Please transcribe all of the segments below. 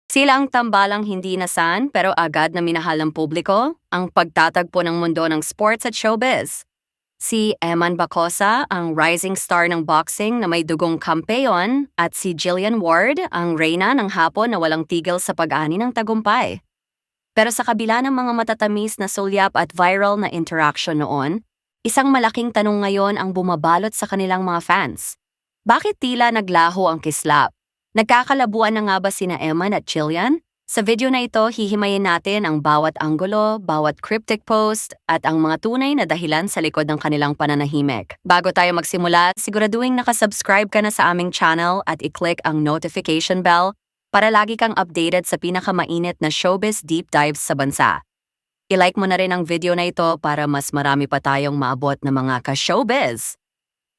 Sila ang tambalang hindi nasan pero agad na minahal ng publiko, ang pagtatagpo ng mundo ng sports at showbiz. Si Eman Bacosa, ang rising star ng boxing na may dugong kampeon, at si Jillian Ward, ang reyna ng hapon na walang tigil sa pag-ani ng tagumpay. Pero sa kabila ng mga matatamis na sulyap at viral na interaction noon, isang malaking tanong ngayon ang bumabalot sa kanilang mga fans. Bakit tila naglaho ang kislap? Nagkakalabuan na nga ba sina Eman at Jillian? Sa video na ito, hihimayin natin ang bawat anggulo, bawat cryptic post, at ang mga tunay na dahilan sa likod ng kanilang pananahimik. Bago tayo magsimula, siguraduhin nakasubscribe ka na sa aming channel at i-click ang notification bell para lagi kang updated sa pinakamainit na showbiz deep dives sa bansa. I-like mo na rin ang video na ito para mas marami pa tayong maabot na mga ka-showbiz.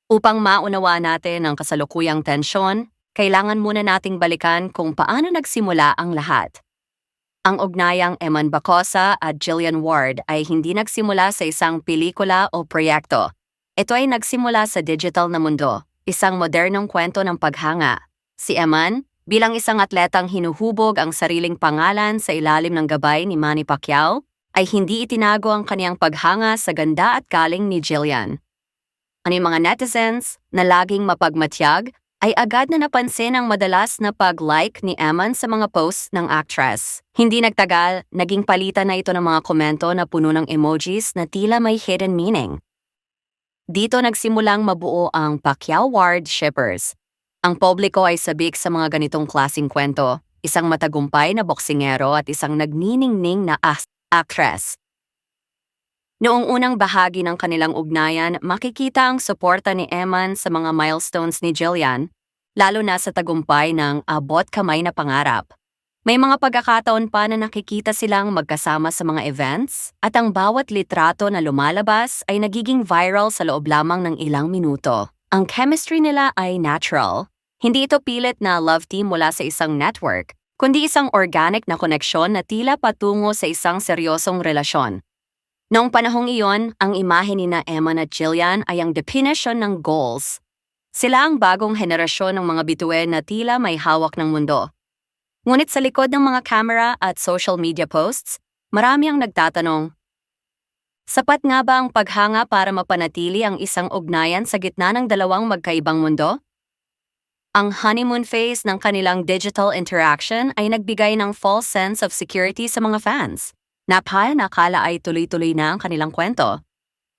Upang maunawaan natin ang kasalukuyang tensyon, kailangan muna nating balikan kung paano nagsimula ang lahat. Ang ugnayang Eman Bacosa at Jillian Ward ay hindi nagsimula sa isang pelikula o proyekto. Ito ay nagsimula sa digital na mundo, isang modernong kwento ng paghanga. Si Eman, bilang isang atletang hinuhubog ang sariling pangalan sa ilalim ng gabay ni Manny Pacquiao, ay hindi itinago ang kaniyang paghanga sa ganda at galing ni Jillian. Ang mga netizens na laging mapagmatyag ay agad na napansin ang madalas na pag-like ni Eman sa mga posts ng actress. Hindi nagtagal, naging palitan na ito ng mga komento na puno ng emojis na tila may hidden meaning. Dito nagsimulang mabuo ang Pacquiao-Ward shippers. Ang publiko ay sabik sa mga ganitong klaseng kwento, isang matagumpay na boksingero at isang nagniningning na actress. Noong unang bahagi ng kanilang ugnayan, makikita ang suporta ni Eman sa mga milestones ni Jillian, lalo na sa tagumpay ng abot kamay na pangarap. May mga pagkakataon pa na nakikita silang magkasama sa mga events at ang bawat litrato na lumalabas ay nagiging viral sa loob lamang ng ilang minuto. Ang chemistry nila ay natural. Hindi ito pilit na love team mula sa isang network, kundi isang organic na koneksyon na tila patungo sa isang seryosong relasyon. Noong panahong iyon, ang imahe ni na Eman at Jillian ay ang definition ng goals. Sila ang bagong henerasyon ng mga bituin na tila may hawak ng mundo. Ngunit sa likod ng mga camera at social media posts, marami ang nagtatanong, sapat nga ba ang paghanga para mapanatili ang isang ugnayan sa gitna ng dalawang magkaibang mundo? Ang honeymoon phase ng kanilang digital interaction ay nagbigay ng false sense of security sa mga fans. Nakala ay tuloy-tuloy na ang kanilang kwento.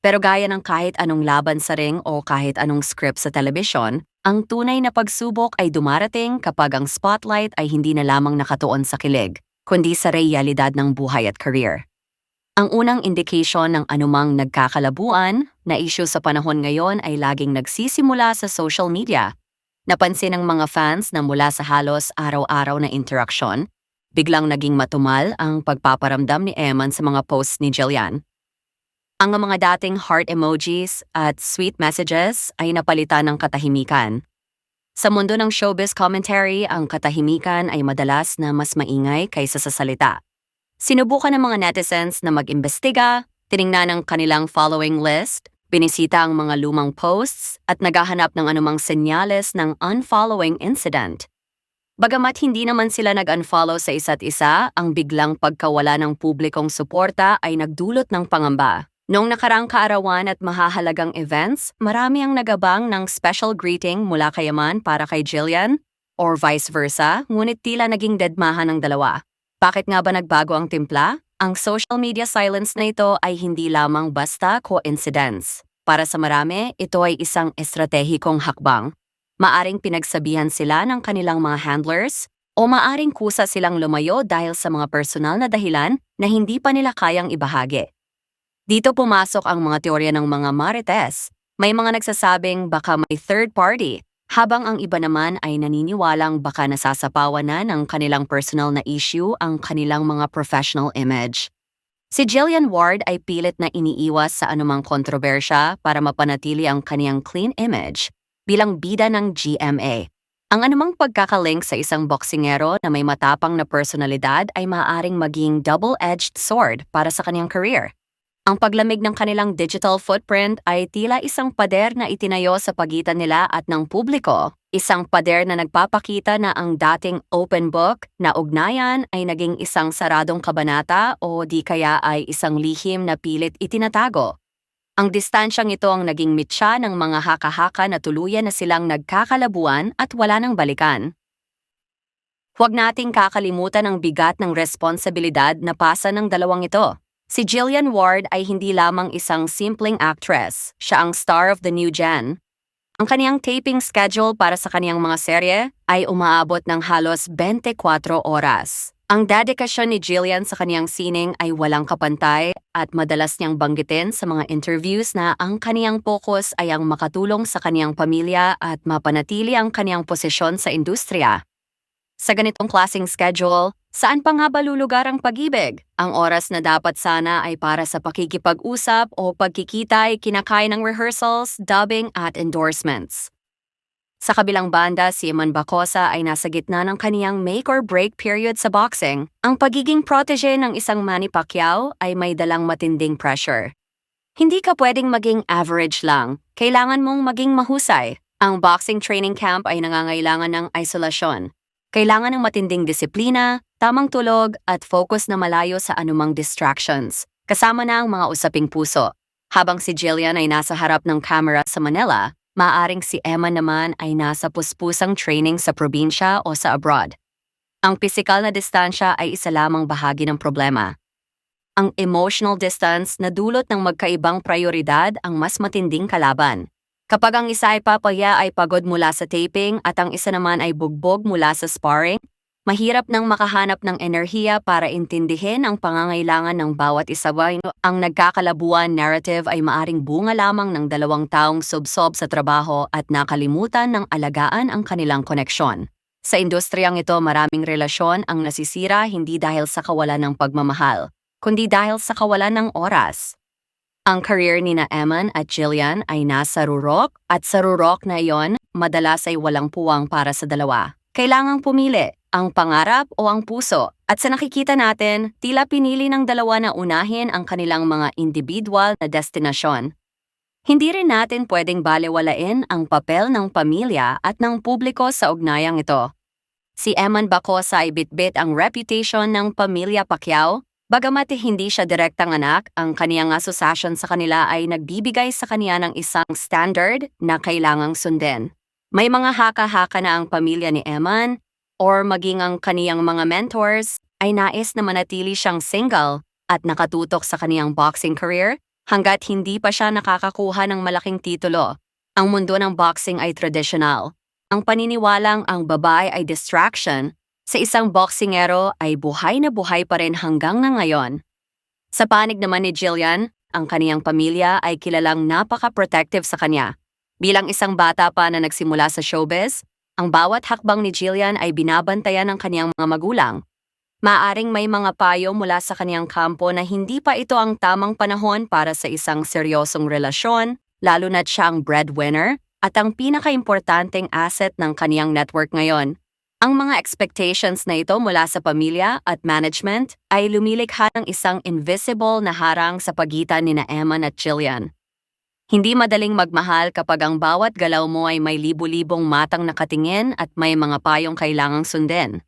Pero gaya ng kahit anong laban sa ring o kahit anong script sa telebisyon, ang tunay na pagsubok ay dumarating kapag ang spotlight ay hindi na lamang nakatuon sa kilig, kundi sa realidad ng buhay at career. Ang unang indication ng anumang nagkakalabuan na issue sa panahon ngayon ay laging nagsisimula sa social media. Napansin ng mga fans na mula sa halos araw-araw na interaksyon, biglang naging matumal ang pagpaparamdam ni Eman sa mga posts ni Jillian. Ang mga dating heart emojis at sweet messages ay napalitan ng katahimikan. Sa mundo ng showbiz commentary, ang katahimikan ay madalas na mas maingay kaysa sa salita. Sinubukan ng mga netizens na mag-imbestiga, tiningnan ang kanilang following list, binisita ang mga lumang posts at naghahanap ng anumang senyales ng unfollowing incident. Bagamat hindi naman sila nag-unfollow sa isa't isa, ang biglang pagkawala ng publikong suporta ay nagdulot ng pangamba. Noong nakaraang kaarawan at mahahalagang events, marami ang nagabang ng special greeting mula kay Eman para kay Jillian, or vice versa, ngunit tila naging dedmahan ng dalawa. Bakit nga ba nagbago ang timpla? Ang social media silence na ito ay hindi lamang basta coincidence. Para sa marami, ito ay isang estratehikong hakbang. Maaring pinagsabihan sila ng kanilang mga handlers o maaring kusa silang lumayo dahil sa mga personal na dahilan na hindi pa nila kayang ibahagi. Dito pumasok ang mga teorya ng mga marites. May mga nagsasabing baka may third party, habang ang iba naman ay naniniwalang baka nasasapawan na ng kanilang personal na issue ang kanilang mga professional image. Si Jillian Ward ay pilit na iniiwas sa anumang kontrobersya para mapanatili ang kaniyang clean image bilang bida ng GMA. Ang anumang pagkakalink sa isang boksingero na may matapang na personalidad ay maaaring maging double-edged sword para sa kanyang career. Ang paglamig ng kanilang digital footprint ay tila isang pader na itinayo sa pagitan nila at ng publiko. Isang pader na nagpapakita na ang dating open book na ugnayan ay naging isang saradong kabanata o di kaya ay isang lihim na pilit itinatago. Ang distansyang ito ang naging mitya ng mga haka-haka na tuluyan na silang nagkakalabuan at wala nang balikan. Huwag nating kakalimutan ang bigat ng responsibilidad na pasa ng dalawang ito. Si Jillian Ward ay hindi lamang isang simpleng actress, siya ang star of the new gen. Ang kaniyang taping schedule para sa kaniyang mga serye ay umaabot ng halos 24 oras. Ang dedikasyon ni Jillian sa kaniyang sining ay walang kapantay at madalas niyang banggitin sa mga interviews na ang kaniyang focus ay ang makatulong sa kaniyang pamilya at mapanatili ang kaniyang posisyon sa industriya. Sa ganitong klaseng schedule, saan pa nga ba lulugar ang pag-ibig? Ang oras na dapat sana ay para sa pakikipag-usap o pagkikita ay kinakain ng rehearsals, dubbing at endorsements. Sa kabilang banda, si Eman Bacosa ay nasa gitna ng kaniyang make-or-break period sa boxing. Ang pagiging protege ng isang Manny Pacquiao ay may dalang matinding pressure. Hindi ka pwedeng maging average lang, kailangan mong maging mahusay. Ang boxing training camp ay nangangailangan ng isolasyon. Kailangan ng matinding disiplina, tamang tulog at focus na malayo sa anumang distractions, kasama na ang mga usaping puso. Habang si Jillian ay nasa harap ng camera sa Manila, maaaring si Emma naman ay nasa puspusang training sa probinsya o sa abroad. Ang pisikal na distansya ay isa lamang bahagi ng problema. Ang emotional distance na dulot ng magkaibang prioridad ang mas matinding kalaban. Kapag ang isa ay papaya ay pagod mula sa taping at ang isa naman ay bugbog mula sa sparring, mahirap nang makahanap ng enerhiya para intindihin ang pangangailangan ng bawat isa. Ang nagkakalabuan narrative ay maaring bunga lamang ng dalawang taong subsob sa trabaho at nakalimutan ng alagaan ang kanilang koneksyon. Sa industriyang ito, maraming relasyon ang nasisira hindi dahil sa kawalan ng pagmamahal, kundi dahil sa kawalan ng oras. Ang career ni na Eman at Jillian ay nasa rurok at sa rurok na iyon, madalas ay walang puwang para sa dalawa. Kailangang pumili, ang pangarap o ang puso. At sa nakikita natin, tila pinili ng dalawa na unahin ang kanilang mga individual na destinasyon. Hindi rin natin pwedeng balewalain ang papel ng pamilya at ng publiko sa ugnayang ito. Si Eman Bacosa ay bitbit ang reputation ng pamilya Pacquiao. Bagamat hindi siya direktang anak, ang kaniyang asosasyon sa kanila ay nagbibigay sa kaniya ng isang standard na kailangang sundin. May mga haka-haka na ang pamilya ni Eman or maging ang kaniyang mga mentors ay nais na manatili siyang single at nakatutok sa kaniyang boxing career hanggat hindi pa siya nakakakuha ng malaking titulo. Ang mundo ng boxing ay traditional. Ang paniniwalang ang babae ay distraction sa isang boksingero ay buhay na buhay pa rin hanggang na ngayon. Sa panig naman ni Jillian, ang kaniyang pamilya ay kilalang napaka-protective sa kanya. Bilang isang bata pa na nagsimula sa showbiz, ang bawat hakbang ni Jillian ay binabantayan ng kaniyang mga magulang. Maaring may mga payo mula sa kaniyang kampo na hindi pa ito ang tamang panahon para sa isang seryosong relasyon, lalo na't siya ang breadwinner at ang pinaka-importanteng asset ng kaniyang network ngayon. Ang mga expectations na ito mula sa pamilya at management ay lumilikha ng isang invisible na harang sa pagitan ni na Eman at Jillian. Hindi madaling magmahal kapag ang bawat galaw mo ay may libu-libong matang nakatingin at may mga payong kailangang sundin.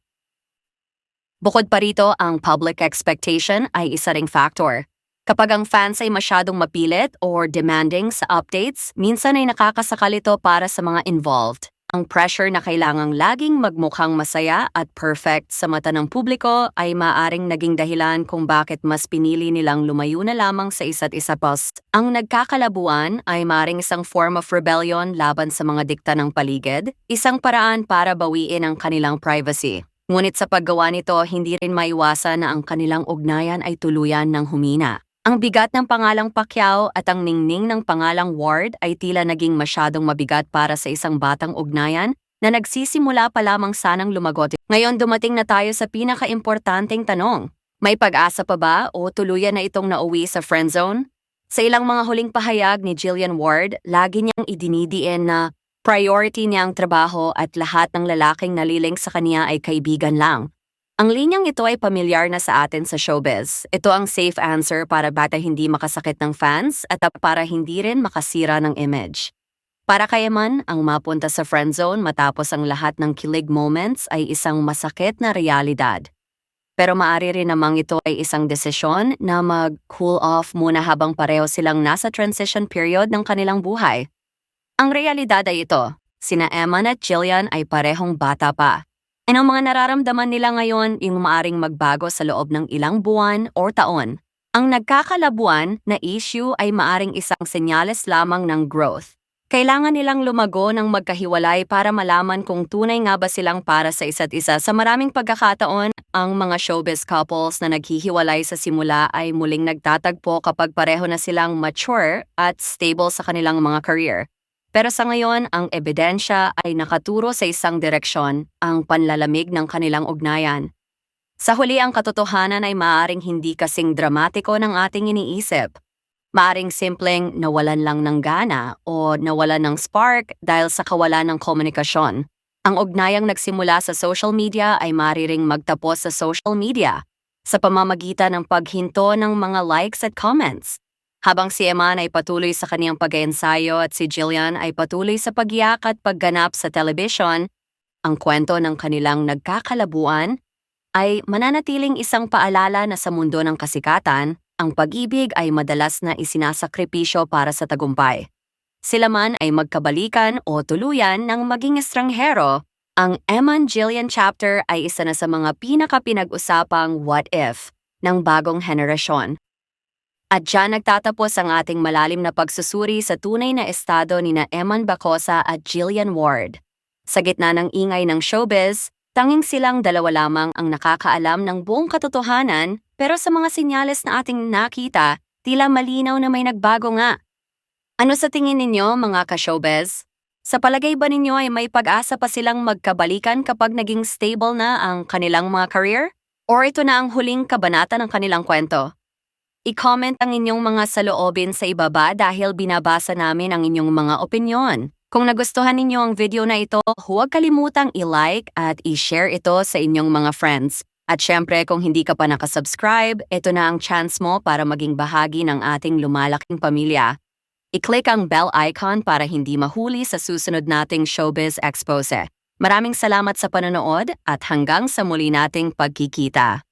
Bukod pa rito, ang public expectation ay isa ring factor. Kapag ang fans ay masyadong mapilit or demanding sa updates, minsan ay nakakasakal ito para sa mga involved. Ang pressure na kailangang laging magmukhang masaya at perfect sa mata ng publiko ay maaring naging dahilan kung bakit mas pinili nilang lumayo na lamang sa isa't isa. Ang nagkakalabuan ay maaring isang form of rebellion laban sa mga dikta ng paligid, isang paraan para bawiin ang kanilang privacy. Ngunit sa paggawa nito, hindi rin maiwasan na ang kanilang ugnayan ay tuluyan ng humina. Ang bigat ng pangalang Pacquiao at ang ningning ng pangalang Ward ay tila naging masyadong mabigat para sa isang batang ugnayan na nagsisimula pa lamang sanang lumagot. Ngayon dumating na tayo sa pinaka-importanteng tanong. May pag-asa pa ba o tuluyan na itong nauwi sa friendzone? Sa ilang mga huling pahayag ni Jillian Ward, lagi niyang idinidiin na priority niya ang trabaho at lahat ng lalaking naliling sa kaniya ay kaibigan lang. Ang linyang ito ay pamilyar na sa atin sa showbiz. Ito ang safe answer para bata hindi makasakit ng fans at para hindi rin makasira ng image. Para kay Eman, ang mapunta sa friendzone matapos ang lahat ng kilig moments ay isang masakit na realidad. Pero maaari rin namang ito ay isang desisyon na mag-cool off muna habang pareho silang nasa transition period ng kanilang buhay. Ang realidad ay ito, sina Eman at Jillian ay parehong bata pa. And ang mga nararamdaman nila ngayon yung maaring magbago sa loob ng ilang buwan o taon. Ang nagkakalabuan na issue ay maaring isang senyales lamang ng growth. Kailangan nilang lumago ng magkahiwalay para malaman kung tunay nga ba silang para sa isa't isa. Sa maraming pagkakataon, ang mga showbiz couples na naghihiwalay sa simula ay muling nagtatagpo kapag pareho na silang mature at stable sa kanilang mga career. Pero sa ngayon, ang ebidensya ay nakaturo sa isang direksyon, ang panlalamig ng kanilang ugnayan. Sa huli, ang katotohanan ay maaaring hindi kasing dramatiko ng ating iniisip. Maaring simpleng nawalan lang ng gana o nawalan ng spark dahil sa kawalan ng komunikasyon. Ang ugnayang nagsimula sa social media ay maaaring magtapos sa social media sa pamamagitan ng paghinto ng mga likes at comments. Habang si Eman ay patuloy sa kaniyang pag-eensayo at si Jillian ay patuloy sa pagyak at pagganap sa television, ang kwento ng kanilang nagkakalabuan ay mananatiling isang paalala na sa mundo ng kasikatan, ang pag-ibig ay madalas na isinasakripisyo para sa tagumpay. Sila man ay magkabalikan o tuluyan ng maging estranghero, ang Eman-Jillian chapter ay isa na sa mga pinaka-pinag-usapang what if ng bagong henerasyon. At dyan nagtatapos ang ating malalim na pagsusuri sa tunay na estado ni na Eman Bacosa at Jillian Ward. Sa gitna ng ingay ng showbiz, tanging silang dalawa lamang ang nakakaalam ng buong katotohanan, pero sa mga senyales na ating nakita, tila malinaw na may nagbago nga. Ano sa tingin ninyo, mga ka-showbiz? Sa palagay ba ninyo ay may pag-asa pa silang magkabalikan kapag naging stable na ang kanilang mga career? Or ito na ang huling kabanata ng kanilang kwento? I-comment ang inyong mga saloobin sa ibaba dahil binabasa namin ang inyong mga opinyon. Kung nagustuhan ninyo ang video na ito, huwag kalimutang i-like at i-share ito sa inyong mga friends. At syempre, kung hindi ka pa nakasubscribe, ito na ang chance mo para maging bahagi ng ating lumalaking pamilya. I-click ang bell icon para hindi mahuli sa susunod nating Showbiz Expose. Maraming salamat sa panonood at hanggang sa muli nating pagkikita.